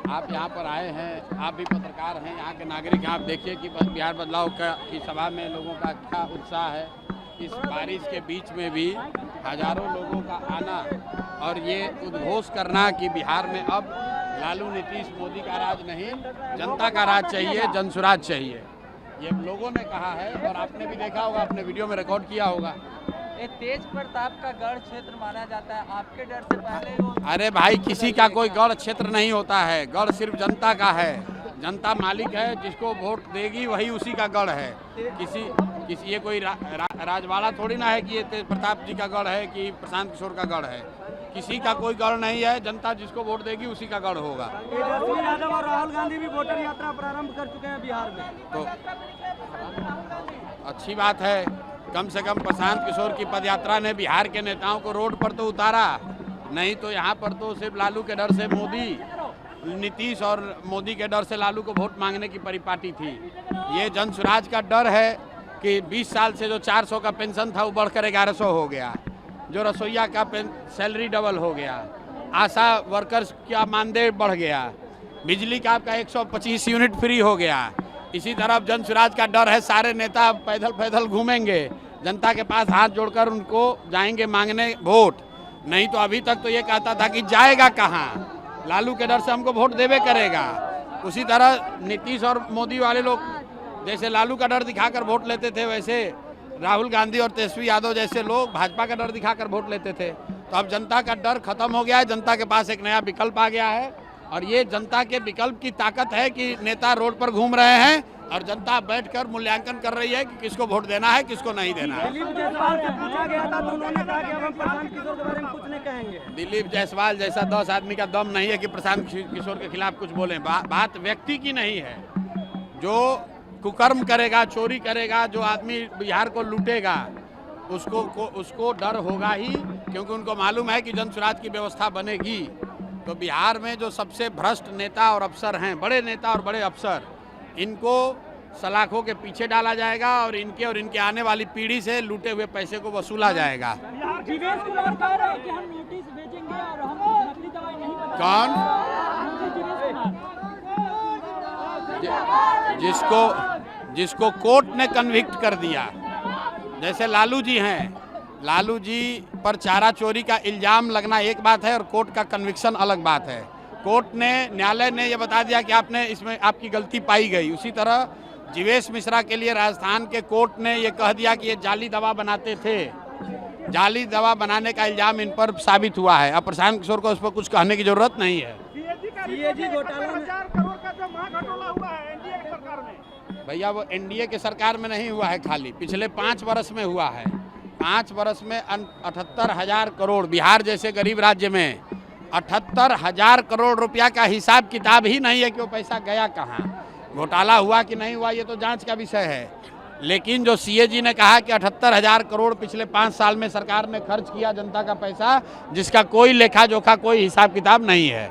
आप यहाँ पर आए हैं, आप भी पत्रकार हैं, यहाँ के नागरिक हैं। आप देखिए कि बिहार बदलाव की सभा में लोगों का अच्छा उत्साह है। इस बारिश के बीच में भी हजारों लोगों का आना और ये उद्घोष करना कि बिहार में अब लालू नीतीश मोदी का राज नहीं, जनता का राज चाहिए, जनसुराज चाहिए, ये लोगों ने कहा है। और आपने भी देखा होगा, अपने वीडियो में रिकॉर्ड किया होगा। ये तेज प्रताप का गढ़ क्षेत्र माना जाता है, आपके डर से पहले वो अरे भाई, किसी का कोई गढ़ क्षेत्र नहीं होता है, गढ़ सिर्फ जनता का है। जनता मालिक है, जिसको वोट देगी वही उसी का गढ़ है। किसी ये कोई राजवाड़ा थोड़ी ना है कि ये तेज प्रताप जी का गढ़ है कि प्रशांत किशोर का गढ़ है। किसी का कोई गढ़ नहीं है, जनता जिसको वोट देगी उसी का गढ़ होगा। तेजस्वी यादव और राहुल गांधी भी वोटर यात्रा प्रारंभ कर चुके हैं बिहार में, तो अच्छी बात है। कम से कम प्रशांत किशोर की पदयात्रा ने बिहार के नेताओं को रोड पर तो उतारा, नहीं तो यहाँ पर तो सिर्फ लालू के डर से मोदी, नीतीश और मोदी के डर से लालू को वोट मांगने की परिपाटी थी। ये जनसुराज का डर है कि 20 साल से जो 400 का पेंशन था वो बढ़कर 1100 हो गया, जो रसोईया का सैलरी डबल हो गया, आशा वर्कर्स का मानदेय बढ़ गया, बिजली का आपका 125 यूनिट फ्री हो गया। इसी तरह जनसुराज का डर है, सारे नेता पैदल पैदल घूमेंगे, जनता के पास हाथ जोड़कर उनको जाएंगे मांगने वोट। नहीं तो अभी तक तो ये कहता था कि जाएगा कहाँ, लालू के डर से हमको वोट देवे करेगा। उसी तरह नीतीश और मोदी वाले लोग जैसे लालू का डर दिखाकर वोट लेते थे, वैसे राहुल गांधी और तेजस्वी यादव जैसे लोग भाजपा का डर दिखाकर वोट लेते थे। तो अब जनता का डर खत्म हो गया है, जनता के पास एक नया विकल्प आ गया है। और ये जनता के विकल्प की ताकत है कि नेता रोड पर घूम रहे हैं और जनता बैठकर मूल्यांकन कर रही है कि किसको वोट देना है, किसको नहीं देना है। दिलीप जायसवाल से पूछा गया था तो उन्होंने कहा कि अब हम प्रशांत किशोर के बारे में कुछ नहीं कहेंगे। दिलीप जायसवाल जैसा 10 आदमी का दम नहीं है कि प्रशांत किशोर के खिलाफ कुछ बोलें। बात व्यक्ति की नहीं है। जो कुकर्म करेगा, चोरी करेगा, जो आदमी बिहार को लूटेगा, उसको डर होगा ही, क्योंकि उनको मालूम है कि जनसुराज की व्यवस्था बनेगी। तो बिहार में जो सबसे भ्रष्ट नेता और अफसर हैं, बड़े नेता और बड़े अफसर, इनको सलाखों के पीछे डाला जाएगा और इनके आने वाली पीढ़ी से लूटे हुए पैसे को वसूला जाएगा। जीवेश कुमार कह रहे हैं कि हम नोटिस भेजेंगे और हम नकली दवाई नहीं बता। कौन? जिसको कोर्ट ने कन्विक्ट कर दिया, जैसे लालू जी हैं, लालू जी पर चारा चोरी का इल्जाम लगना एक बात है और कोर्ट का कन्विक्शन अलग बात है। कोर्ट ने, न्यायालय ने यह बता दिया कि आपने इसमें आपकी गलती पाई गई। उसी तरह जीवेश मिश्रा के लिए राजस्थान के कोर्ट ने यह कह दिया कि ये जाली दवा बनाते थे, जाली दवा बनाने का इल्जाम इन पर साबित हुआ है। अब प्रशांत किशोर को उस पर कुछ कहने की जरूरत नहीं है। सीएजी घोटाला में 4 करोड़ का जो महाघोटाला हुआ है एनडीए की सरकार में, भैया वो एनडीए की सरकार में नहीं हुआ है, खाली पिछले 5 वर्ष में हुआ है। 5 वर्ष में 78,000 करोड़, बिहार जैसे गरीब राज्य में 78,000 करोड़ रुपया का हिसाब किताब ही नहीं है कि वो पैसा गया कहाँ, घोटाला हुआ कि नहीं हुआ, ये तो जांच का विषय है। लेकिन जो सीएजी ने कहा कि 78,000 करोड़ पिछले 5 साल में सरकार ने खर्च किया जनता का पैसा, जिसका कोई लेखा जोखा, कोई हिसाब किताब नहीं है।